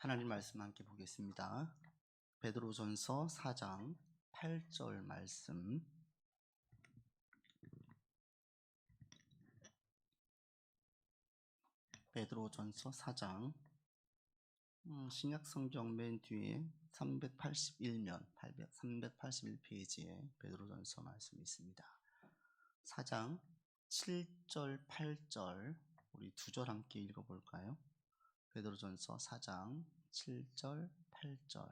하나님 말씀 함께 보겠습니다. 베드로전서 4장 8절 말씀. 베드로전서 4장 신약성경 맨 뒤에 381페이지에 베드로전서 말씀이 있습니다. 4장 7절 8절 우리 두 절 함께 읽어볼까요? 베드로전서 4장 7절 8절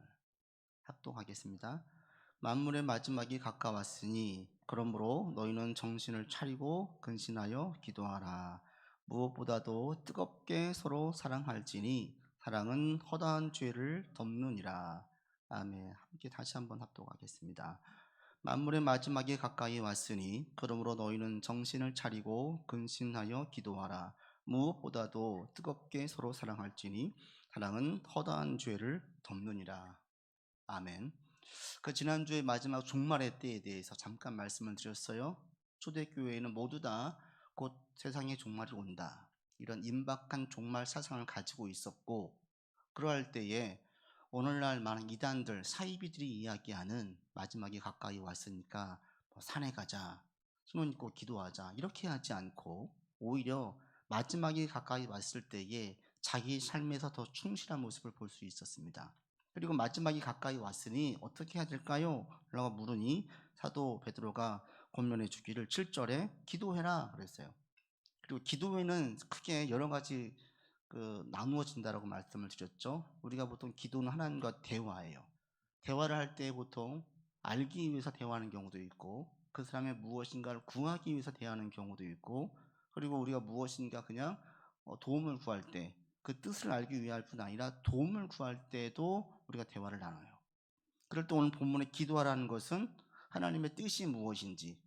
합독하겠습니다. 만물의 마지막이 가까웠으니 그러므로 너희는 정신을 차리고 근신하여 기도하라. 무엇보다도 뜨겁게 서로 사랑할지니 사랑은 허다한 죄를 덮느니라. 아멘. 함께 다시 한번 합독하겠습니다. 만물의 마지막이 가까이 왔으니 그러므로 너희는 정신을 차리고 근신하여 기도하라. 무엇보다도 뜨겁게 서로 사랑할지니 사랑은 허다한 죄를 덮느니라. 아멘. 지난주에 마지막 종말의 때에 대해서 잠깐 말씀을 드렸어요. 초대교회에는 모두 다 곧 세상의 종말이 온다, 이런 임박한 종말 사상을 가지고 있었고, 그러할 때에 오늘날 많은 이단들, 사이비들이 이야기하는 마지막이 가까이 왔으니까 산에 가자, 신혼 입고 기도하자, 이렇게 하지 않고 오히려 마지막이 가까이 왔을 때에 자기 삶에서 더 충실한 모습을 볼 수 있었습니다. 그리고 마지막이 가까이 왔으니 어떻게 해야 될까요? 라고 물으니 사도 베드로가 권면해 주기를 7절에 기도해라 그랬어요. 그리고 기도에는 크게 여러 가지 나누어진다라고 말씀을 드렸죠. 우리가 보통 기도는 하나님과 대화예요. 대화를 할 때 보통 알기 위해서 대화하는 경우도 있고, 그 사람의 무엇인가를 구하기 위해서 대화하는 경우도 있고, 그리고 우리가 무엇인가 그냥 도움을 구할 때 그 뜻을 알기 위할 뿐 아니라 도움을 구할 때도 우리가 대화를 나눠요. 그럴 때 오늘 본문에 기도하라는 것은 하나님의 뜻이 무엇인지,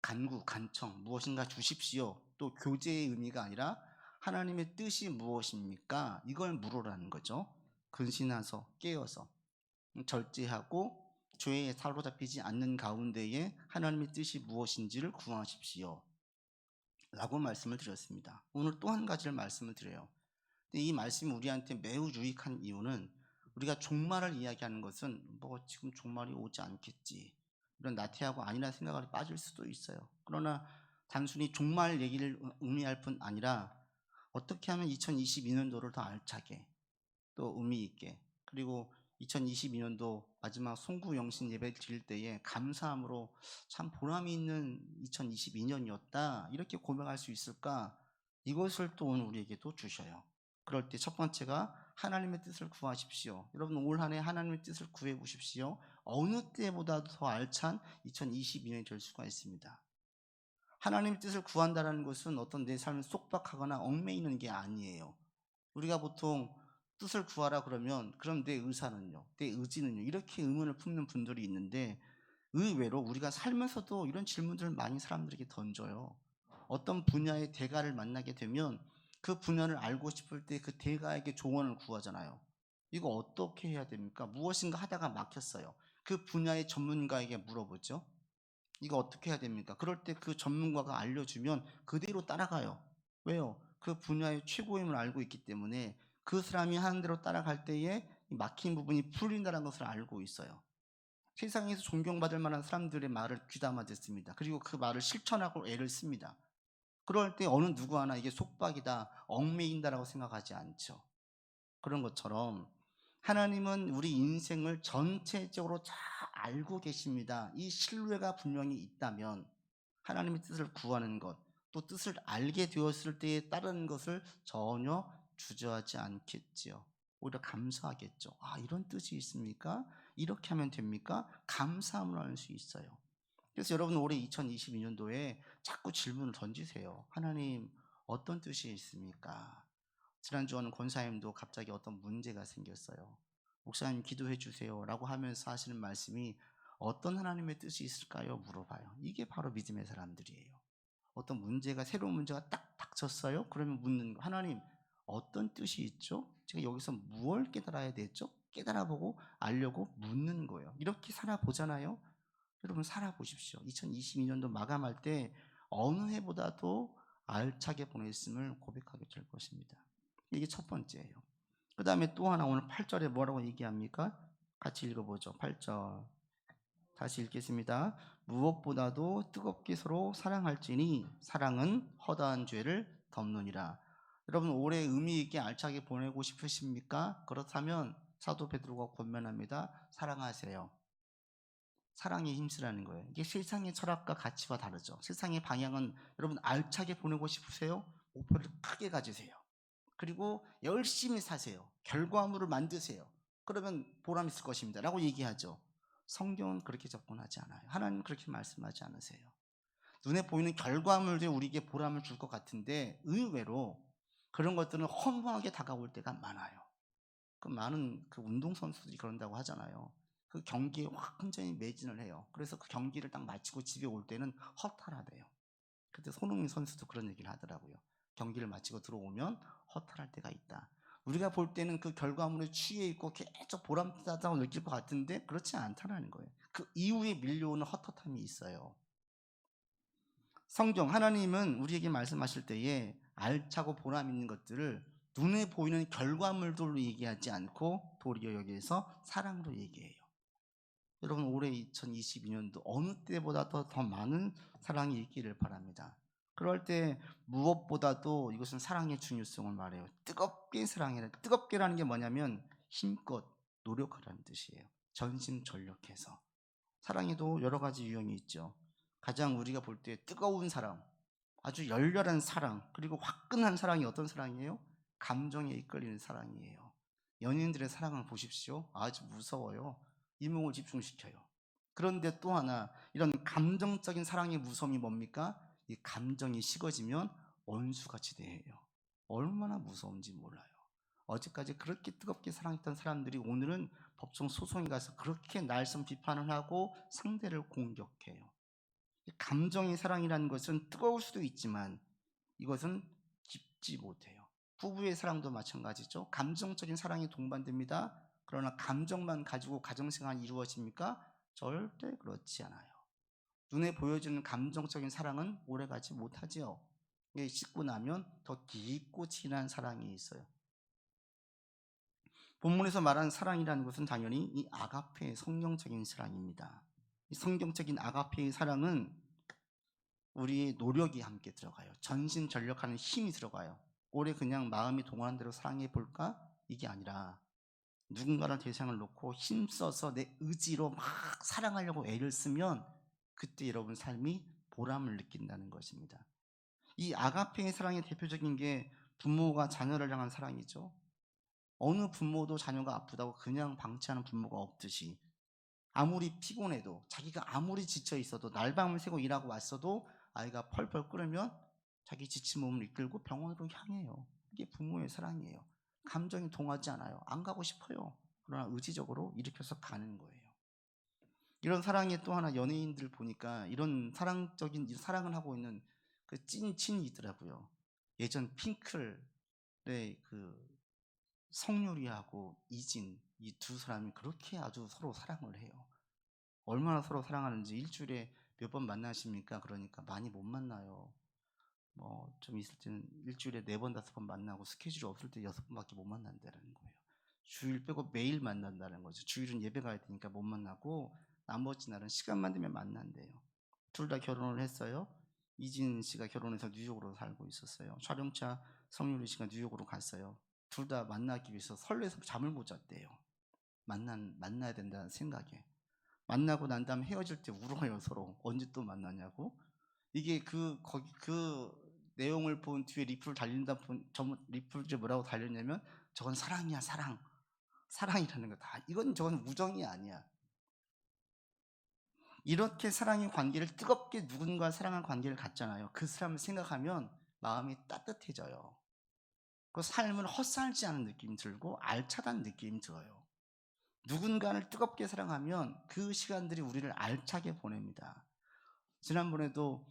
간구, 간청, 무엇인가 주십시오, 또 교제의 의미가 아니라 하나님의 뜻이 무엇입니까? 이걸 물으라는 거죠. 근신해서 깨어서 절제하고 죄에 사로잡히지 않는 가운데에 하나님의 뜻이 무엇인지를 구하십시오 라고 말씀을 드렸습니다. 오늘 또 한 가지를 말씀을 드려요. 이 말씀이 우리한테 매우 유익한 이유는, 우리가 종말을 이야기하는 것은 지금 종말이 오지 않겠지, 이런 나태하고 아니라는 생각을 빠질 수도 있어요. 그러나 단순히 종말 얘기를 의미할 뿐 아니라 어떻게 하면 2022년도를 더 알차게 또 의미 있게, 그리고 2022년도 마지막 송구영신 예배를 드릴 때에 감사함으로 참 보람이 있는 2022년이었다 이렇게 고백할 수 있을까, 이것을 또 오늘 우리에게도 주셔요. 그럴 때 첫 번째가 하나님의 뜻을 구하십시오. 여러분 올 한 해 하나님의 뜻을 구해 보십시오. 어느 때보다도 더 알찬 2022년이 될 수가 있습니다. 하나님의 뜻을 구한다는 것은 어떤 내 삶을 속박하거나 얽매이는 게 아니에요. 우리가 보통 뜻을 구하라 그러면 그럼 내 의사는요, 내 의지는요, 이렇게 의문을 품는 분들이 있는데, 의외로 우리가 살면서도 이런 질문들을 많이 사람들에게 던져요. 어떤 분야의 대가를 만나게 되면 그 분야를 알고 싶을 때 그 대가에게 조언을 구하잖아요. 이거 어떻게 해야 됩니까? 무엇인가 하다가 막혔어요. 그 분야의 전문가에게 물어보죠. 이거 어떻게 해야 됩니까? 그럴 때 그 전문가가 알려주면 그대로 따라가요. 왜요? 그 분야의 최고임을 알고 있기 때문에 그 사람이 하는 대로 따라갈 때에 막힌 부분이 풀린다는 것을 알고 있어요. 세상에서 존경받을 만한 사람들의 말을 귀담아 듣습니다. 그리고 그 말을 실천하고 애를 씁니다. 그럴 때 어느 누구 하나 이게 속박이다, 얽매인다라고 생각하지 않죠. 그런 것처럼 하나님은 우리 인생을 전체적으로 잘 알고 계십니다. 이 신뢰가 분명히 있다면 하나님의 뜻을 구하는 것, 또 뜻을 알게 되었을 때에 따르는 것을 전혀 주저하지 않겠지요. 오히려 감사하겠죠. 아, 이런 뜻이 있습니까? 이렇게 하면 됩니까? 감사함을 할 수 있어요. 그래서 여러분 올해 2022년도에 자꾸 질문을 던지세요. 하나님, 어떤 뜻이 있습니까? 지난주에는 권사님도 갑자기 어떤 문제가 생겼어요. 목사님 기도해 주세요 라고 하면서 하시는 말씀이 어떤 하나님의 뜻이 있을까요? 물어봐요. 이게 바로 믿음의 사람들이에요. 어떤 문제가, 새로운 문제가 딱 닥쳤어요? 그러면 묻는 거, 하나님 어떤 뜻이 있죠? 제가 여기서 무엇을 깨달아야 되죠? 깨달아보고 알려고 묻는 거예요. 이렇게 살아보잖아요. 여러분 살아보십시오. 2022년도 마감할 때 어느 해보다도 알차게 보냈음을 고백하게 될 것입니다. 이게 첫 번째예요. 그 다음에 또 하나 오늘 8절에 뭐라고 얘기합니까? 같이 읽어보죠. 8절 다시 읽겠습니다. 무엇보다도 뜨겁게 서로 사랑할지니 사랑은 허다한 죄를 덮느니라. 여러분 올해 의미 있게 알차게 보내고 싶으십니까? 그렇다면 사도 베드로가 권면합니다. 사랑하세요. 사랑에 힘쓰라는 거예요. 이게 세상의 철학과 가치와 다르죠. 세상의 방향은 여러분 알차게 보내고 싶으세요? 목표를 크게 가지세요. 그리고 열심히 사세요. 결과물을 만드세요. 그러면 보람 있을 것입니다 라고 얘기하죠. 성경은 그렇게 접근하지 않아요. 하나님은 그렇게 말씀하지 않으세요. 눈에 보이는 결과물들이 우리에게 보람을 줄 것 같은데 의외로 그런 것들은 허무하게 다가올 때가 많아요. 그 많은 그 운동선수들이 그런다고 하잖아요. 그 경기에 완전히 매진을 해요. 그래서 그 경기를 딱 마치고 집에 올 때는 허탈하대요. 그때 손흥민 선수도 그런 얘기를 하더라고요. 경기를 마치고 들어오면 허탈할 때가 있다. 우리가 볼 때는 그 결과물에 취해 있고 계속 보람차다고 느낄 것 같은데 그렇지 않다는 거예요. 그 이후에 밀려오는 헛헛함이 있어요. 성경 하나님은 우리에게 말씀하실 때에 알차고 보람 있는 것들을 눈에 보이는 결과물들로 얘기하지 않고 도리어 여기에서 사랑으로 얘기해요. 여러분 올해 2022년도 어느 때보다 더 많은 사랑이 있기를 바랍니다. 그럴 때 무엇보다도 이것은 사랑의 중요성을 말해요. 뜨겁게 사랑해라. 뜨겁게라는 게 뭐냐면 힘껏 노력하라는 뜻이에요. 전심전력해서. 사랑에도 여러 가지 유형이 있죠. 가장 우리가 볼 때 뜨거운 사랑, 아주 열렬한 사랑, 그리고 화끈한 사랑이 어떤 사랑이에요? 감정에 이끌리는 사랑이에요. 연인들의 사랑을 보십시오. 아주 무서워요. 이목을 집중시켜요. 그런데 또 하나 이런 감정적인 사랑의 무서움이 뭡니까? 이 감정이 식어지면 원수같이 대해요. 얼마나 무서운지 몰라요. 어제까지 그렇게 뜨겁게 사랑했던 사람들이 오늘은 법정 소송에 가서 그렇게 날선 비판을 하고 상대를 공격해요. 감정의 사랑이라는 것은 뜨거울 수도 있지만 이것은 깊지 못해요. 부부의 사랑도 마찬가지죠. 감정적인 사랑이 동반됩니다. 그러나 감정만 가지고 가정생활이 이루어집니까? 절대 그렇지 않아요. 눈에 보여지는 감정적인 사랑은 오래가지 못하지요. 이게 씻고 나면 더 깊고 진한 사랑이 있어요. 본문에서 말하는 사랑이라는 것은 당연히 이 아가페의 성경적인 사랑입니다. 이 성경적인 아가페의 사랑은 우리의 노력이 함께 들어가요. 전심전력하는 힘이 들어가요. 올해 그냥 마음이 동원한 대로 사랑해 볼까? 이게 아니라 누군가를 대상을 놓고 힘써서 내 의지로 막 사랑하려고 애를 쓰면 그때 여러분 삶이 보람을 느낀다는 것입니다. 이 아가페의 사랑의 대표적인 게 부모가 자녀를 향한 사랑이죠. 어느 부모도 자녀가 아프다고 그냥 방치하는 부모가 없듯이 아무리 피곤해도 자기가 아무리 지쳐 있어도 날밤을 새고 일하고 왔어도 아이가 펄펄 끓으면 자기 지친 몸을 이끌고 병원으로 향해요. 이게 부모의 사랑이에요. 감정이 동하지 않아요. 안 가고 싶어요. 그러나 의지적으로 일으켜서 가는 거예요. 이런 사랑에 또 하나 연예인들 보니까 이런 사랑적인 사랑을 하고 있는 그 찐친이 있더라고요. 예전 핑클의 그 성유리하고 이진 이 두 사람이 그렇게 아주 서로 사랑을 해요. 얼마나 서로 사랑하는지 일주일에 몇 번 만나십니까? 그러니까 많이 못 만나요. 뭐 좀 있을 때는 일주일에 4번 5번 만나고 스케줄이 없을 때 6번밖에 못 만난다는 거예요. 주일 빼고 매일 만난다는 거죠. 주일은 예배 가야 되니까 못 만나고 나머지 날은 시간만 되면 만난대요. 둘 다 결혼을 했어요. 이진 씨가 결혼해서 뉴욕으로 살고 있었어요. 촬영차 성유리 씨가 뉴욕으로 갔어요. 둘 다 만나기 위해서 설레서 잠을 못 잤대요. 만나야 된다는 생각에. 만나고 난 다음에 헤어질 때 울어요, 서로. 언제 또 만나냐고. 이게 그 내용을 본 뒤에 리플을 달린다, 리플을 뭐라고 달렸냐면, 저건 사랑이야, 사랑. 사랑이라는 거 다. 저건 우정이 아니야. 이렇게 사랑의 관계를 뜨겁게 누군가 사랑한 관계를 갖잖아요. 그 사람을 생각하면 마음이 따뜻해져요. 그 삶을 헛살지 않은 느낌이 들고 알차다는 느낌이 들어요. 누군가를 뜨겁게 사랑하면 그 시간들이 우리를 알차게 보냅니다. 지난번에도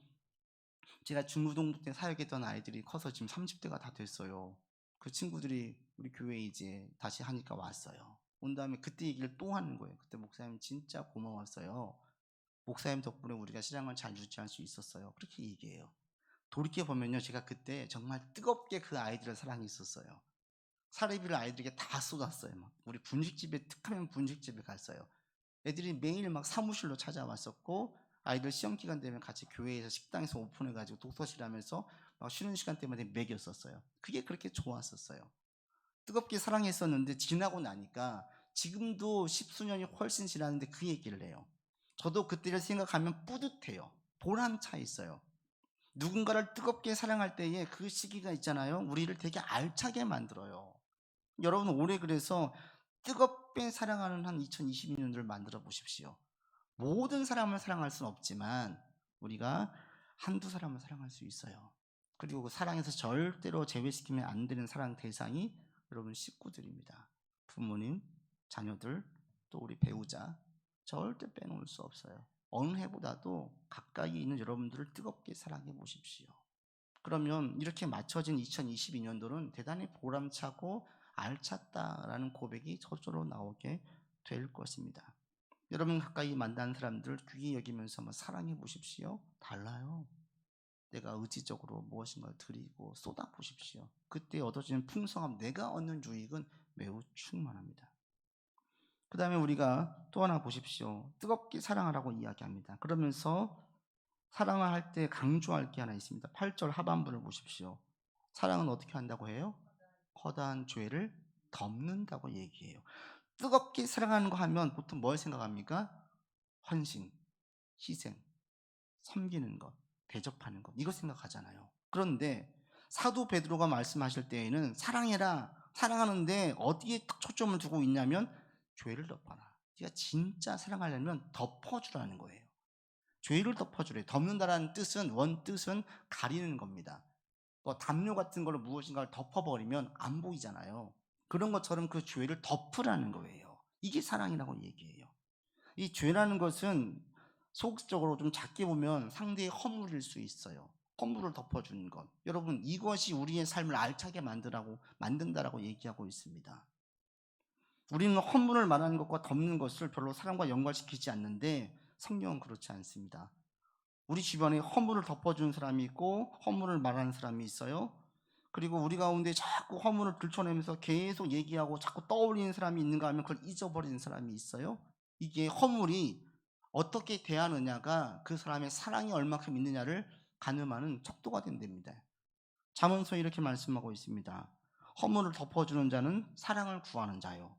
제가 중고등부 때 사역했던 아이들이 커서 지금 30대가 다 됐어요. 그 친구들이 우리 교회에 이제 다시 하니까 왔어요. 온 다음에 그때 얘기를 또 하는 거예요. 그때 목사님 진짜 고마웠어요. 목사님 덕분에 우리가 신앙을 잘 유지할 수 있었어요. 그렇게 얘기해요. 돌이켜보면요, 제가 그때 정말 뜨겁게 그 아이들을 사랑했었어요. 사례비를 아이들에게 다 쏟았어요. 막 우리 분식집에 툭하면 분식집에 갔어요. 애들이 매일 막 사무실로 찾아왔었고, 아이들 시험 기간 되면 같이 교회에서 식당에서 오픈해가지고 독서실 하면서 막 쉬는 시간 때문에 먹였었어요. 그게 그렇게 좋았었어요. 뜨겁게 사랑했었는데 지나고 나니까 지금도 십수년이 훨씬 지났는데 그 얘기를 해요. 저도 그때를 생각하면 뿌듯해요. 보람차 있어요. 누군가를 뜨겁게 사랑할 때에 그 시기가 있잖아요. 우리를 되게 알차게 만들어요. 여러분 올해 그래서 뜨겁게 사랑하는 한 2022년도를 만들어 보십시오. 모든 사람을 사랑할 수는 없지만 우리가 한두 사람을 사랑할 수 있어요. 그리고 그 사랑에서 절대로 제외시키면 안 되는 사랑 대상이 여러분 식구들입니다. 부모님, 자녀들, 또 우리 배우자, 절대 빼놓을 수 없어요. 어느 해보다도 가까이 있는 여러분들을 뜨겁게 사랑해 보십시오. 그러면 이렇게 맞춰진 2022년도는 대단히 보람차고 알찼다라는 고백이 저절로 나오게 될 것입니다. 여러분 가까이 만난 사람들 귀히 여기면서 한번 사랑해 보십시오. 달라요. 내가 의지적으로 무엇인가를 드리고 쏟아 보십시오. 그때 얻어지는 풍성함, 내가 얻는 유익은 매우 충만합니다. 그 다음에 우리가 또 하나 보십시오. 뜨겁게 사랑하라고 이야기합니다. 그러면서 사랑을 할 때 강조할 게 하나 있습니다. 8절 하반부를 보십시오. 사랑은 어떻게 한다고 해요? 허다한 죄를 덮는다고 얘기해요. 뜨겁게 사랑하는 거 하면 보통 뭘 생각합니까? 헌신, 희생, 섬기는 것, 대접하는 것, 이거 생각하잖아요. 그런데 사도 베드로가 말씀하실 때에는 사랑해라, 사랑하는데 어디에 딱 초점을 두고 있냐면 죄를 덮어라. 네가 진짜 사랑하려면 덮어주라는 거예요. 죄를 덮어주래. 덮는다라는 뜻은, 원뜻은 가리는 겁니다. 뭐 담요 같은 걸로 무엇인가를 덮어버리면 안 보이잖아요. 그런 것처럼 그 죄를 덮으라는 거예요. 이게 사랑이라고 얘기해요. 이 죄라는 것은 소극적으로 좀 작게 보면 상대의 허물일 수 있어요. 허물을 덮어주는 것. 여러분, 이것이 우리의 삶을 알차게 만든다라고 얘기하고 있습니다. 우리는 허물을 말하는 것과 덮는 것을 별로 사랑과 연관시키지 않는데 성경은 그렇지 않습니다. 우리 주변에 허물을 덮어주는 사람이 있고 허물을 말하는 사람이 있어요. 그리고 우리 가운데 자꾸 허물을 들춰내면서 계속 얘기하고 자꾸 떠올리는 사람이 있는가 하면 그걸 잊어버리는 사람이 있어요. 이게 허물이 어떻게 대하느냐가 그 사람의 사랑이 얼마큼 있느냐를 가늠하는 척도가 된답니다. 잠언서에 이렇게 말씀하고 있습니다. 허물을 덮어주는 자는 사랑을 구하는 자요,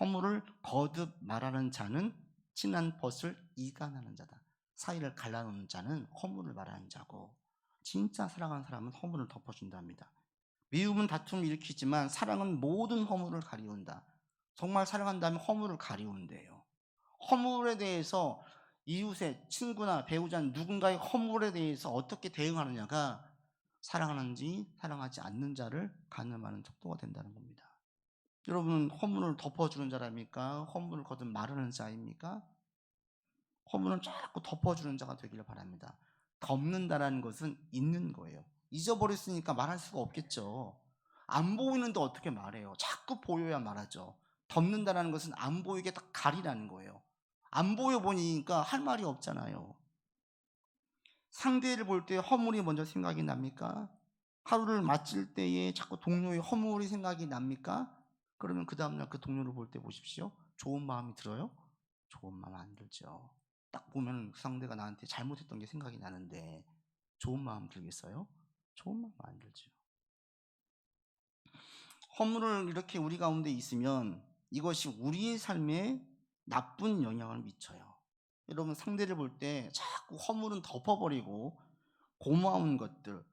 허물을 거듭 말하는 자는 친한 벗을 이간하는 자다. 사이를 갈라놓는 자는 허물을 말하는 자고, 진짜 사랑하는 사람은 허물을 덮어준답니다. 미움은 다툼을 일으키지만 사랑은 모든 허물을 가리운다. 정말 사랑한다면 허물을 가리운대요. 허물에 대해서 이웃의 친구나 배우자 누군가의 허물에 대해서 어떻게 대응하느냐가 사랑하는지 사랑하지 않는 자를 가늠하는 척도가 된다는 겁니다. 여러분은 허물을 덮어주는 자랍니까? 허물을 거듭 말하는 자입니까? 허물은 자꾸 덮어주는 자가 되기를 바랍니다. 덮는다라는 것은 있는 거예요. 잊어버렸으니까 말할 수가 없겠죠. 안 보이는데 어떻게 말해요? 자꾸 보여야 말하죠. 덮는다라는 것은 안 보이게 딱 가리라는 거예요. 안 보여 보니까 할 말이 없잖아요. 상대를 볼 때 허물이 먼저 생각이 납니까? 하루를 마칠 때에 자꾸 동료의 허물이 생각이 납니까? 그러면 그 다음날 그 동료를 볼 때 보십시오. 좋은 마음이 들어요? 좋은 마음 안 들죠. 딱 보면 그 상대가 나한테 잘못했던 게 생각이 나는데 좋은 마음 들겠어요? 좋은 마음 안 들죠. 허물을 이렇게 우리 가운데 있으면 이것이 우리의 삶에 나쁜 영향을 미쳐요. 여러분, 상대를 볼 때 자꾸 허물은 덮어버리고 고마운 것들,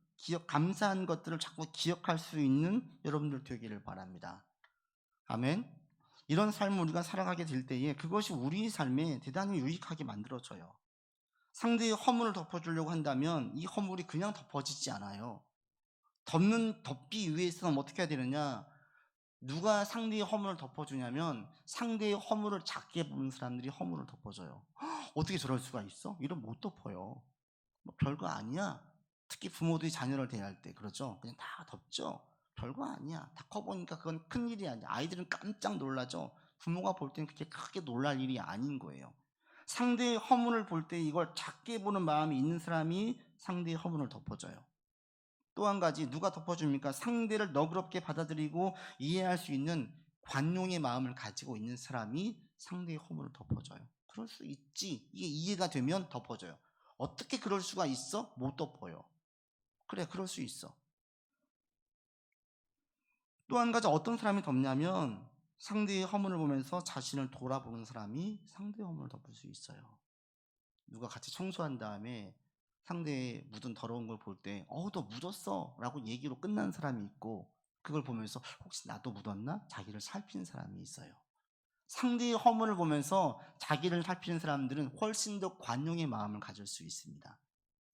감사한 것들을 자꾸 기억할 수 있는 여러분들 되기를 바랍니다. 아멘. 이런 삶을 우리가 살아가게 될 때에 그것이 우리 삶에 대단히 유익하게 만들어져요. 상대의 허물을 덮어주려고 한다면 이 허물이 그냥 덮어지지 않아요. 덮기 위해서는 어떻게 해야 되느냐? 누가 상대의 허물을 덮어주냐면 상대의 허물을 작게 보는 사람들이 허물을 덮어줘요. 어떻게 저럴 수가 있어? 이런 못 덮어요. 뭐 별거 아니야. 특히 부모들이 자녀를 대할 때 그러죠. 그냥 다 덮죠. 별거 아니야. 다 커보니까 그건 큰일이 아니야. 아이들은 깜짝 놀라죠. 부모가 볼 때는 그렇게 크게 놀랄 일이 아닌 거예요. 상대의 허물을 볼 때 이걸 작게 보는 마음이 있는 사람이 상대의 허물을 덮어줘요. 또 한 가지 누가 덮어줍니까? 상대를 너그럽게 받아들이고 이해할 수 있는 관용의 마음을 가지고 있는 사람이 상대의 허물을 덮어줘요. 그럴 수 있지. 이게 이해가 되면 덮어줘요. 어떻게 그럴 수가 있어? 못 덮어요. 그래, 그럴 수 있어. 또 한 가지 어떤 사람이 덮냐면 상대의 허물을 보면서 자신을 돌아보는 사람이 상대의 허물을 덮을 수 있어요. 누가 같이 청소한 다음에 상대의 묻은 더러운 걸 볼 때 너 묻었어 라고 얘기로 끝난 사람이 있고, 그걸 보면서 혹시 나도 묻었나? 자기를 살피는 사람이 있어요. 상대의 허물을 보면서 자기를 살피는 사람들은 훨씬 더 관용의 마음을 가질 수 있습니다.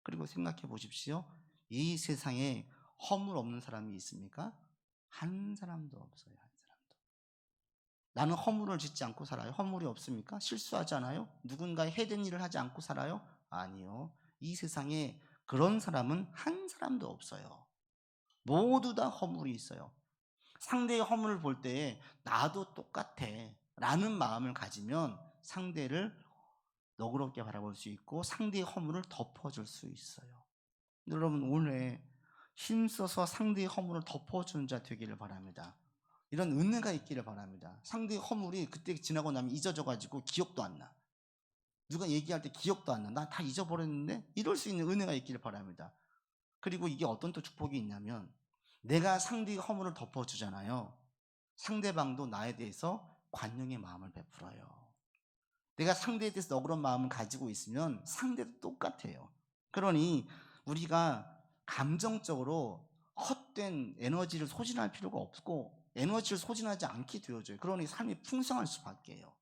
그리고 생각해 보십시오. 이 세상에 허물 없는 사람이 있습니까? 한 사람도 없어요. 한 사람도. 나는 허물을 짓지 않고 살아요. 허물이 없습니까? 실수하지 않아요? 누군가의 해된 일을 하지 않고 살아요? 아니요. 이 세상에 그런 사람은 한 사람도 없어요. 모두 다 허물이 있어요. 상대의 허물을 볼 때 나도 똑같아 라는 마음을 가지면 상대를 너그럽게 바라볼 수 있고 상대의 허물을 덮어줄 수 있어요. 여러분, 오늘 힘써서 상대의 허물을 덮어주는 자 되기를 바랍니다. 이런 은혜가 있기를 바랍니다. 상대의 허물이 그때 지나고 나면 잊어져가지고 기억도 안 나. 누가 얘기할 때 기억도 안 나. 나 다 잊어버렸는데? 이럴 수 있는 은혜가 있기를 바랍니다. 그리고 이게 어떤 또 축복이 있냐면 내가 상대의 허물을 덮어주잖아요. 상대방도 나에 대해서 관용의 마음을 베풀어요. 내가 상대에 대해서 너그러운 마음을 가지고 있으면 상대도 똑같아요. 그러니 우리가 감정적으로 헛된 에너지를 소진할 필요가 없고 에너지를 소진하지 않게 되어져요. 그러니 삶이 풍성할 수밖에요.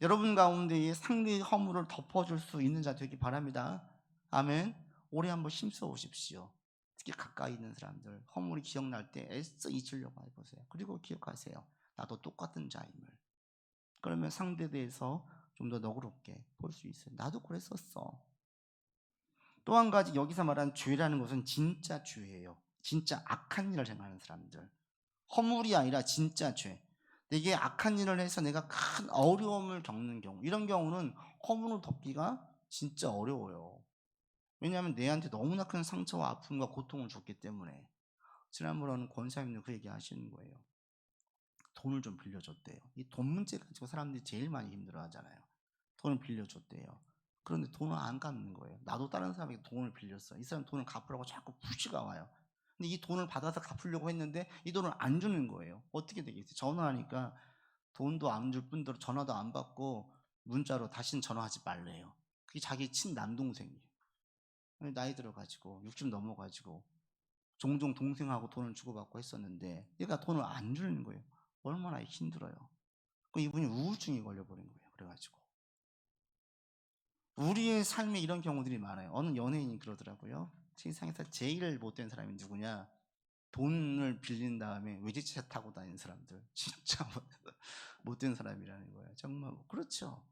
여러분 가운데에 상대의 허물을 덮어줄 수 있는 자 되기 바랍니다. 아멘. 올해 한번 힘써 오십시오. 특히 가까이 있는 사람들 허물이 기억날 때 애써 잊으려고 해보세요. 그리고 기억하세요. 나도 똑같은 자임을. 그러면 상대에 대해서 좀 더 너그럽게 볼 수 있어요. 나도 그랬었어. 또 한 가지 여기서 말하는 죄라는 것은 진짜 죄예요. 진짜 악한 일을 행하는 사람들. 허물이 아니라 진짜 죄. 내게 악한 일을 해서 내가 큰 어려움을 겪는 경우, 이런 경우는 허물을 덮기가 진짜 어려워요. 왜냐하면 내한테 너무나 큰 상처와 아픔과 고통을 줬기 때문에. 지난번에는 권사님도 그 얘기 하시는 거예요. 돈을 좀 빌려줬대요. 이 돈 문제 가지고 사람들이 제일 많이 힘들어 하잖아요. 돈을 빌려줬대요. 그런데 돈을 안 갚는 거예요. 나도 다른 사람에게 돈을 빌렸어. 이 사람 돈을 갚으라고 자꾸 푸시가 와요. 근데 이 돈을 받아서 갚으려고 했는데 이 돈을 안 주는 거예요. 어떻게 되겠어요? 전화하니까 돈도 안 줄 뿐더러 전화도 안 받고 문자로 다시는 전화하지 말래요. 그게 자기 친남동생이에요. 나이 들어가지고 60 넘어가지고 종종 동생하고 돈을 주고받고 했었는데 얘가 돈을 안 주는 거예요. 얼마나 힘들어요. 이분이 우울증이 걸려버린 거예요. 그래가지고 우리의 삶에 이런 경우들이 많아요. 어느 연예인이 그러더라고요. 세상에서 제일 못된 사람이 누구냐? 돈을 빌린 다음에 외제차 타고 다니는 사람들. 진짜 못된 사람이라는 거예요. 정말 그렇죠.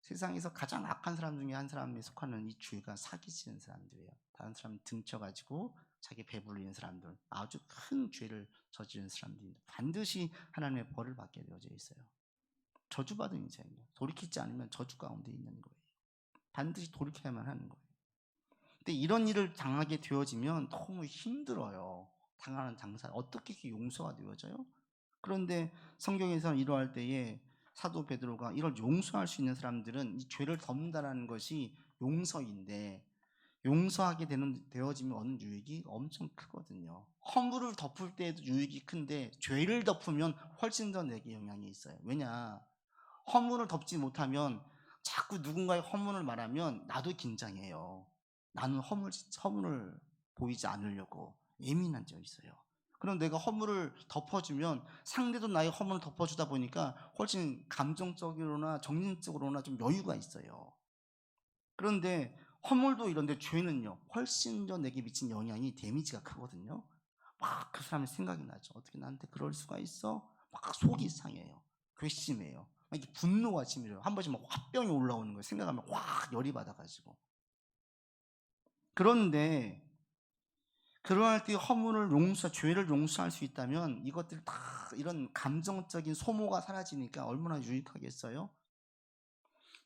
세상에서 가장 악한 사람 중에 한 사람에 속하는 이 죄가 사기치는 사람들이에요. 다른 사람 등쳐가지고 자기 배불리는 사람들, 아주 큰 죄를 저지른 사람들입니다. 반드시 하나님의 벌을 받게 되어져 있어요. 저주받은 인생이에요. 돌이키지 않으면 저주 가운데 있는 거예요. 반드시 돌이켜야만 하는 거예요. 근데 이런 일을 당하게 되어지면 너무 힘들어요. 당하는 당사 어떻게 용서가 되어져요? 그런데 성경에서는 이러할 때에 사도 베드로가 이걸 용서할 수 있는 사람들은 이 죄를 덮는다는 것이 용서인데, 용서하게 되어지면 얻는 유익이 엄청 크거든요. 허물을 덮을 때에도 유익이 큰데 죄를 덮으면 훨씬 더 내게 영향이 있어요. 왜냐? 허물을 덮지 못하면 자꾸 누군가의 허물을 말하면 나도 긴장해요. 나는 허물을 보이지 않으려고 예민한 적이 있어요. 그럼 내가 허물을 덮어주면 상대도 나의 허물을 덮어주다 보니까 훨씬 감정적으로나 정신적으로나 좀 여유가 있어요. 그런데 허물도 이런데 죄는요, 훨씬 더 내게 미친 영향이 데미지가 크거든요. 막 그 사람의 생각이 나죠. 어떻게 나한테 그럴 수가 있어? 막 속이 상해요. 괘씸해요. 이게 분노가 치밀어요. 한 번씩 막 화병이 올라오는 거예요. 생각하면 확 열이 받아가지고. 그런데 그러할 때 죄를 용서할 수 있다면 이것들 다 이런 감정적인 소모가 사라지니까 얼마나 유익하겠어요?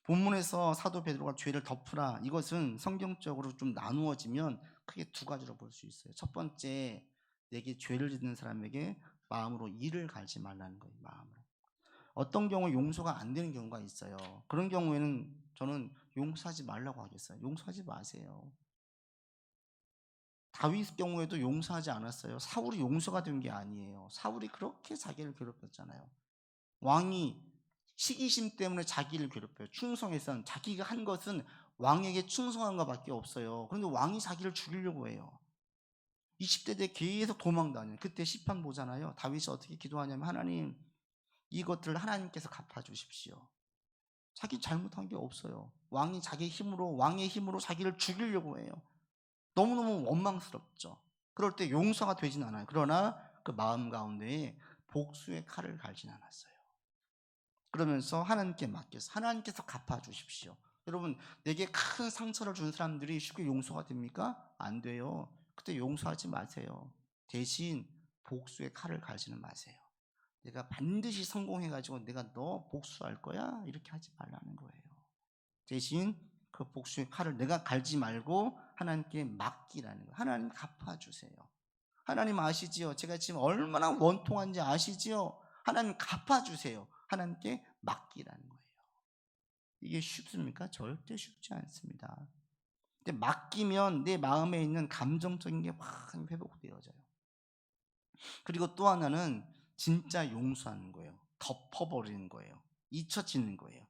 본문에서 사도 베드로가 죄를 덮으라, 이것은 성경적으로 좀 나누어지면 크게 두 가지로 볼 수 있어요. 첫 번째, 내게 죄를 짓는 사람에게 마음으로 이를 갈지 말라는 거예요. 마음으로. 어떤 경우 용서가 안 되는 경우가 있어요. 그런 경우에는 저는 용서하지 말라고 하겠어요. 용서하지 마세요. 다윗 경우에도 용서하지 않았어요. 사울이 용서가 된 게 아니에요. 사울이 그렇게 자기를 괴롭혔잖아요. 왕이 시기심 때문에 자기를 괴롭혀요. 충성해서는 자기가 한 것은 왕에게 충성한 것밖에 없어요. 그런데 왕이 자기를 죽이려고 해요. 20대 때 계속 도망다녀요. 그때 시편 보잖아요. 다윗이 어떻게 기도하냐면 하나님, 이것들을 하나님께서 갚아주십시오. 자기 잘못한 게 없어요. 왕이 왕의 힘으로 자기를 죽이려고 해요. 너무너무 원망스럽죠. 그럴 때 용서가 되진 않아요. 그러나 그 마음 가운데에 복수의 칼을 갈진 않았어요. 그러면서 하나님께 맡겨서 하나님께서 갚아주십시오. 여러분, 내게 큰 상처를 준 사람들이 쉽게 용서가 됩니까? 안 돼요. 그때 용서하지 마세요. 대신 복수의 칼을 갈지는 마세요. 내가 반드시 성공해가지고 내가 너 복수할 거야? 이렇게 하지 말라는 거예요. 대신 그 복수의 칼을 내가 갈지 말고 하나님께 맡기라는 거예요. 하나님 갚아주세요. 하나님 아시지요? 제가 지금 얼마나 원통한지 아시지요? 하나님 갚아주세요. 하나님께 맡기라는 거예요. 이게 쉽습니까? 절대 쉽지 않습니다. 근데 맡기면 내 마음에 있는 감정적인 게 확 회복되어져요. 그리고 또 하나는 진짜 용서하는 거예요. 덮어버리는 거예요. 잊혀지는 거예요.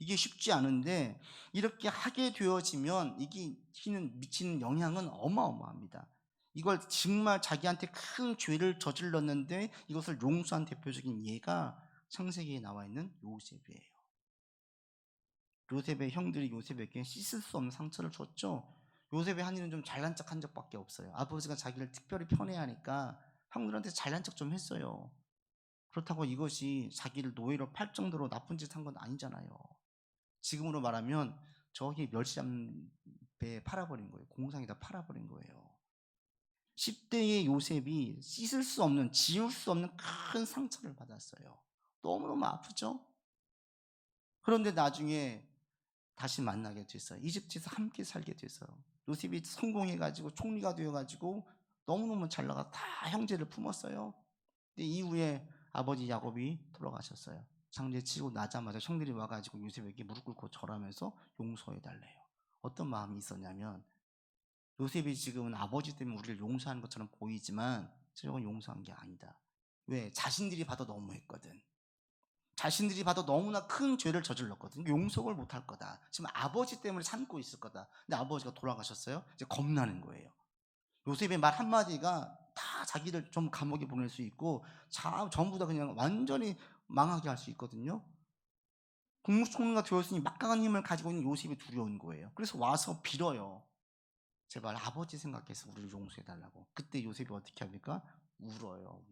이게 쉽지 않은데 이렇게 하게 되어지면 이게 미치는 영향은 어마어마합니다. 이걸 정말 자기한테 큰 죄를 저질렀는데 이것을 용서한 대표적인 예가 창세기에 나와 있는 요셉이에요. 요셉의 형들이 요셉에게 씻을 수 없는 상처를 줬죠. 요셉의 한 일은 좀 잘난 척한 적밖에 없어요. 아버지가 자기를 특별히 편애하니까 형들한테 잘난 척 좀 했어요. 그렇다고 이것이 자기를 노예로 팔 정도로 나쁜 짓 한 건 아니잖아요. 지금으로 말하면 저기 멸치잡배에 팔아버린 거예요. 공상에다 팔아버린 거예요. 10대의 요셉이 씻을 수 없는, 지울 수 없는 큰 상처를 받았어요. 너무너무 아프죠? 그런데 나중에 다시 만나게 됐어요. 이집트에서 함께 살게 됐어요. 요셉이 성공해가지고 총리가 되어가지고 너무너무 잘 나가 다 형제를 품었어요. 근데 이후에 아버지 야곱이 돌아가셨어요. 장례 치고 나자마자 형들이 와가지고 요셉에게 무릎 꿇고 절하면서 용서해달래요. 어떤 마음이 있었냐면 요셉이 지금은 아버지 때문에 우리를 용서하는 것처럼 보이지만 저건 용서한 게 아니다. 왜? 자신들이 봐도 너무했거든. 자신들이 봐도 너무나 큰 죄를 저질렀거든. 용서를 못할 거다. 지금 아버지 때문에 참고 있을 거다. 근데 아버지가 돌아가셨어요. 이제 겁나는 거예요. 요셉의 말 한마디가 다 자기를 좀 감옥에 보낼 수 있고 전부 다 그냥 완전히 망하게 할 수 있거든요. 국무총리가 되었으니 막강한 힘을 가지고 있는 요셉이 두려운 거예요. 그래서 와서 빌어요. 제발 아버지 생각해서 우리를 용서해달라고. 그때 요셉이 어떻게 합니까? 울어요.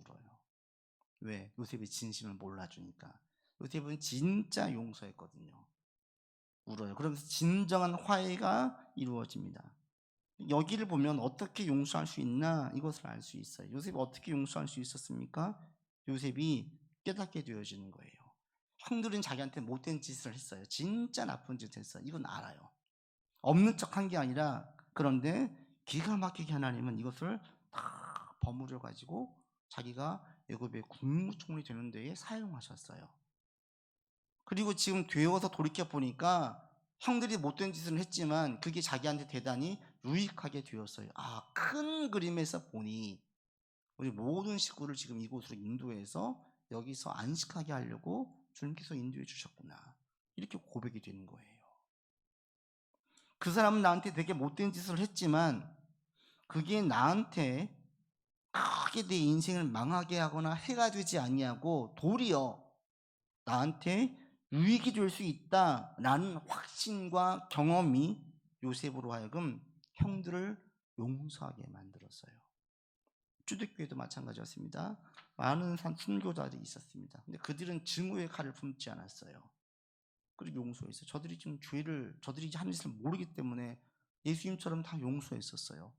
왜? 요셉이 진심을 몰라주니까. 요셉은 진짜 용서했거든요. 울어요. 그러면서 진정한 화해가 이루어집니다. 여기를 보면 어떻게 용서할 수 있나 이것을 알 수 있어요. 요셉이 어떻게 용서할 수 있었습니까? 요셉이 깨닫게 되어지는 거예요. 형들은 자기한테 못된 짓을 했어요. 진짜 나쁜 짓을 했어요. 이건 알아요. 없는 척한 게 아니라 그런데 기가 막히게 하나님은 이것을 다 버무려 가지고 자기가 애굽의 국무총리 되는 데에 사용하셨어요. 그리고 지금 되어서 돌이켜 보니까 형들이 못된 짓을 했지만 그게 자기한테 대단히 유익하게 되었어요. 아, 큰 그림에서 보니 우리 모든 식구를 지금 이곳으로 인도해서 여기서 안식하게 하려고 주님께서 인도해 주셨구나. 이렇게 고백이 되는 거예요. 그 사람은 나한테 되게 못된 짓을 했지만 그게 나한테 크게 내 인생을 망하게 하거나 해가 되지 아니하고 도리어 나한테 유익이 될 수 있다라는 확신과 경험이 요셉으로 하여금 형들을 용서하게 만들었어요. 초대교회도 마찬가지였습니다. 많은 순교자들이 있었습니다. 근데 그들은 증오의 칼을 품지 않았어요. 그리고 용서했어요. 저들이 하는 짓을 모르기 때문에 예수님처럼 다 용서했었어요.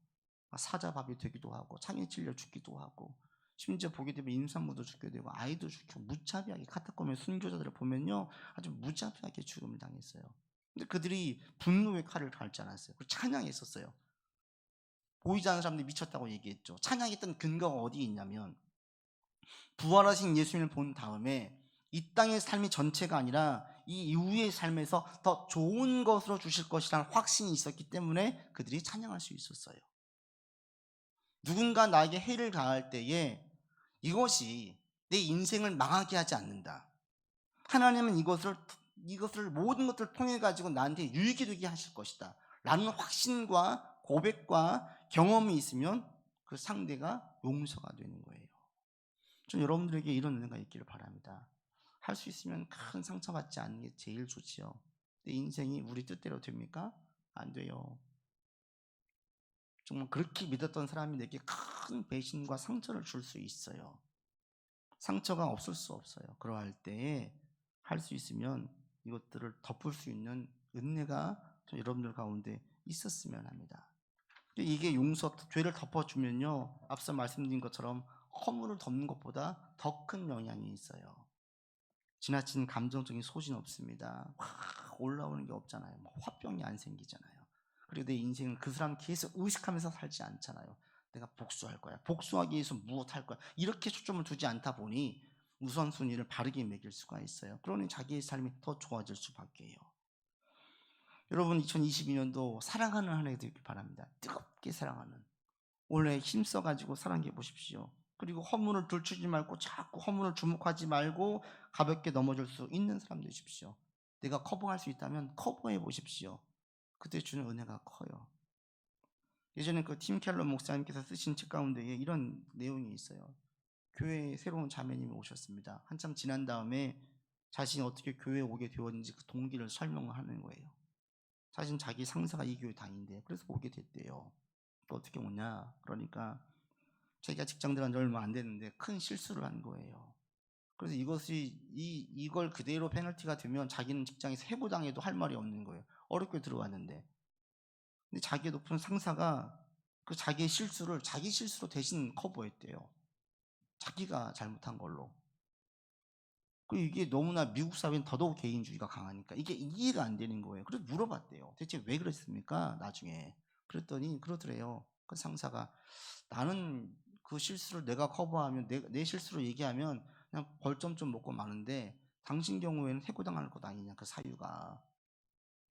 사자밥이 되기도 하고 창에 찔려 죽기도 하고 심지어 보게 되면 임산부도 죽게 되고 아이도 죽고 무자비하게 카타콤의 순교자들을 보면요 아주 무자비하게 죽음을 당했어요. 근데 그들이 분노의 칼을 갈지 않았어요. 그리고 찬양했었어요. 보이지 않는 사람들이 미쳤다고 얘기했죠. 찬양했던 근거가 어디에 있냐면 부활하신 예수님을 본 다음에 이 땅의 삶이 전체가 아니라 이 이후의 삶에서 더 좋은 것으로 주실 것이라는 확신이 있었기 때문에 그들이 찬양할 수 있었어요. 누군가 나에게 해를 가할 때에 이것이 내 인생을 망하게 하지 않는다. 하나님은 이것을 모든 것들을 통해 가지고 나한테 유익이 되게 하실 것이다 라는 확신과 고백과 경험이 있으면 그 상대가 용서가 되는 거예요. 좀 여러분들에게 이런 은혜가 있기를 바랍니다. 할 수 있으면 큰 상처받지 않는 게 제일 좋지요. 내 인생이 우리 뜻대로 됩니까? 안 돼요. 정말 그렇게 믿었던 사람이 내게 큰 배신과 상처를 줄 수 있어요. 상처가 없을 수 없어요. 그러할 때에 할 수 있으면 이것들을 덮을 수 있는 은혜가 여러분들 가운데 있었으면 합니다. 이게 죄를 덮어주면요, 앞서 말씀드린 것처럼 허물을 덮는 것보다 더 큰 영향이 있어요. 지나친 감정적인 소진 없습니다. 확 올라오는 게 없잖아요. 화병이 안 생기잖아요. 그리고 내 인생은 그 사람 계속 의식하면서 살지 않잖아요. 내가 복수할 거야, 복수하기 위해서 무엇할 거야, 이렇게 초점을 두지 않다 보니 우선순위를 바르게 매길 수가 있어요. 그러니 자기의 삶이 더 좋아질 수밖에요. 여러분 2022년도 사랑하는 한 해 되길 바랍니다. 뜨겁게 사랑하는, 올해 힘써가지고 사랑해 보십시오. 그리고 허물을 들추지 말고 자꾸 허물을 주목하지 말고 가볍게 넘어질 수 있는 사람 되십시오. 내가 커버할 수 있다면 커버해 보십시오. 그때 주는 은혜가 커요. 예전에 그 팀 켈러 목사님께서 쓰신 책 가운데 이런 내용이 있어요. 교회에 새로운 자매님이 오셨습니다. 한참 지난 다음에 자신이 어떻게 교회에 오게 되었는지 그 동기를 설명하는 거예요. 자기 상사가 이 교회 다닌대요. 그래서 오게 됐대요. 또 어떻게 오냐? 그러니까 자기가 직장 들어간 지 얼마 안 됐는데 큰 실수를 한 거예요. 그래서 이걸 그대로 페널티가 되면 자기는 직장에서 해고당해도 할 말이 없는 거예요. 어렵게 들어왔는데. 근데 자기의 높은 상사가 그 자기의 실수를 자기 실수로 대신 커버했대요. 자기가 잘못한 걸로. 이게 너무나 미국 사회는 더더욱 개인주의가 강하니까 이게 이해가 안 되는 거예요. 그래서 물어봤대요. 대체 왜 그랬습니까? 나중에. 그랬더니 그러더래요. 그 상사가, 나는 그 실수를 내가 커버하면 내 실수로 얘기하면 그냥 벌점 좀 먹고 마는데 당신 경우에는 해고당할 것 아니냐. 그 사유가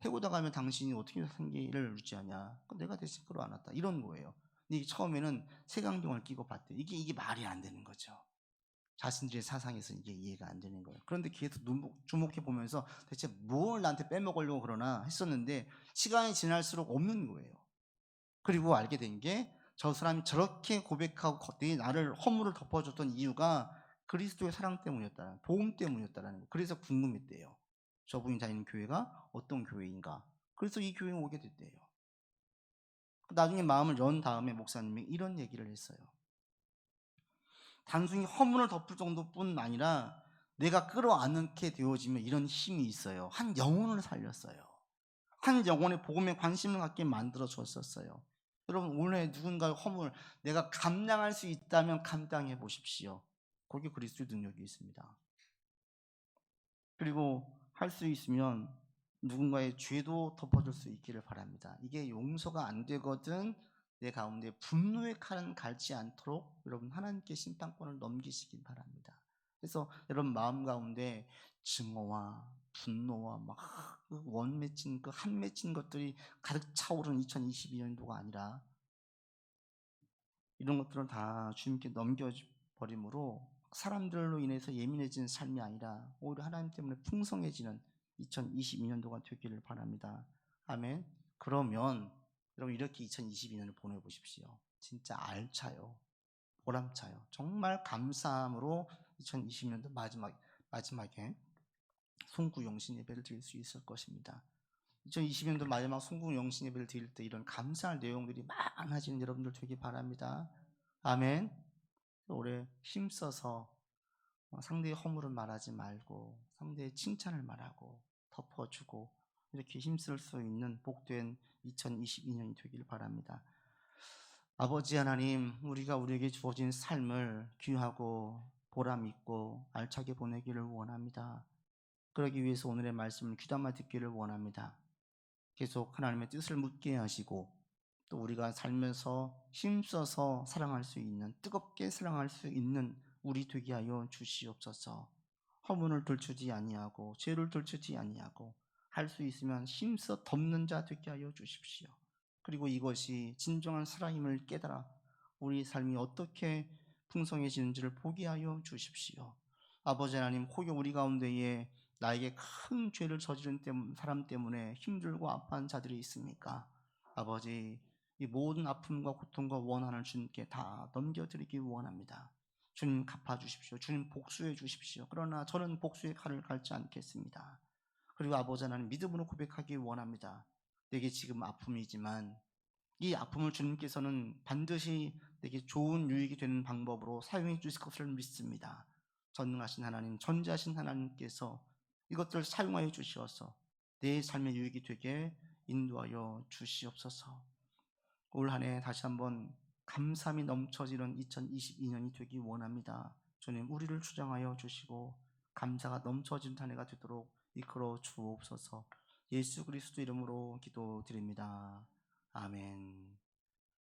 해고당하면 당신이 어떻게 생계를 유지하냐. 내가 대신 끌어안았다 이런 거예요. 근데 처음에는 색안경을 끼고 봤대. 이게 말이 안 되는 거죠. 자신들의 사상에서 이게 이해가 안 되는 거예요. 그런데 계속 주목해 보면서 대체 뭘 나한테 빼먹으려고 그러나 했었는데 시간이 지날수록 없는 거예요. 그리고 알게 된 게 저 사람이 저렇게 고백하고 나를 허물을 덮어줬던 이유가 그리스도의 사랑 때문이었다, 보험 때문이었다라는 거예요. 그래서 궁금했대요. 저분이 다니는 교회가 어떤 교회인가. 그래서 이 교회에 오게 됐대요. 나중에 마음을 연 다음에 목사님이 이런 얘기를 했어요. 단순히 허물을 덮을 정도뿐 아니라 내가 끌어안게 되어지면 이런 힘이 있어요. 한 영혼을 살렸어요. 한 영혼의 복음에 관심을 갖게 만들어 줬었어요. 여러분, 올해 누군가의 허물 내가 감당할 수 있다면 감당해 보십시오. 거기 그리스도의 능력이 있습니다. 그리고 할 수 있으면 누군가의 죄도 덮어줄 수 있기를 바랍니다. 이게 용서가 안 되거든 내 가운데 분노의 칼은 갈지 않도록 여러분 하나님께 심판권을 넘기시길 바랍니다. 그래서 여러분 마음 가운데 증오와 분노와 원 맺힌 한 맺힌 것들이 가득 차오른 2022년도가 아니라 이런 것들을 다 주님께 넘겨버림으로 사람들로 인해서 예민해지는 삶이 아니라 오히려 하나님 때문에 풍성해지는 2022년도가 되기를 바랍니다. 아멘. 그러면 여러분 이렇게 2022년을 보내보십시오. 진짜 알차요. 보람차요. 정말 감사함으로 2020년도 마지막에 송구영신 예배를 드릴 수 있을 것입니다. 2020년도 마지막 송구영신 예배를 드릴 때 이런 감사할 내용들이 많아지는 여러분들 되기 바랍니다. 아멘. 올해 힘써서 상대의 허물을 말하지 말고 상대의 칭찬을 말하고 덮어주고 이렇게 힘쓸 수 있는 복된 2022년이 되길 바랍니다. 아버지 하나님, 우리가 우리에게 주어진 삶을 귀하고 보람있고 알차게 보내기를 원합니다. 그러기 위해서 오늘의 말씀을 귀담아 듣기를 원합니다. 계속 하나님의 뜻을 묻게 하시고 또 우리가 살면서 힘써서 사랑할 수 있는, 뜨겁게 사랑할 수 있는 우리 되게 하여 주시옵소서. 허물을 들추지 아니하고 죄를 들추지 아니하고 할 수 있으면 힘써 덮는 자 되게 하여 주십시오. 그리고 이것이 진정한 사랑임을 깨달아 우리 삶이 어떻게 풍성해지는지를 보게 하여 주십시오. 아버지 하나님, 혹여 우리 가운데에 나에게 큰 죄를 저지른 사람 때문에 힘들고 아파한 자들이 있습니까? 아버지, 이 모든 아픔과 고통과 원한을 주님께 다 넘겨드리기 원합니다. 주님 갚아주십시오. 주님 복수해 주십시오. 그러나 저는 복수의 칼을 갈지 않겠습니다. 그리고 아버지 하나님, 믿음으로 고백하기 원합니다. 내게 지금 아픔이지만 이 아픔을 주님께서는 반드시 내게 좋은 유익이 되는 방법으로 사용해 주실 것을 믿습니다. 전능하신 하나님, 전지하신 하나님께서 이것들을 사용하여 주시어서 내 삶의 유익이 되게 인도하여 주시옵소서. 올 한 해 다시 한번 감사함이 넘쳐지는 2022년이 되기 원합니다. 주님, 우리를 주장하여 주시고 감사가 넘쳐지는 한 해가 되도록 이끌어 주옵소서. 예수 그리스도 이름으로 기도드립니다. 아멘.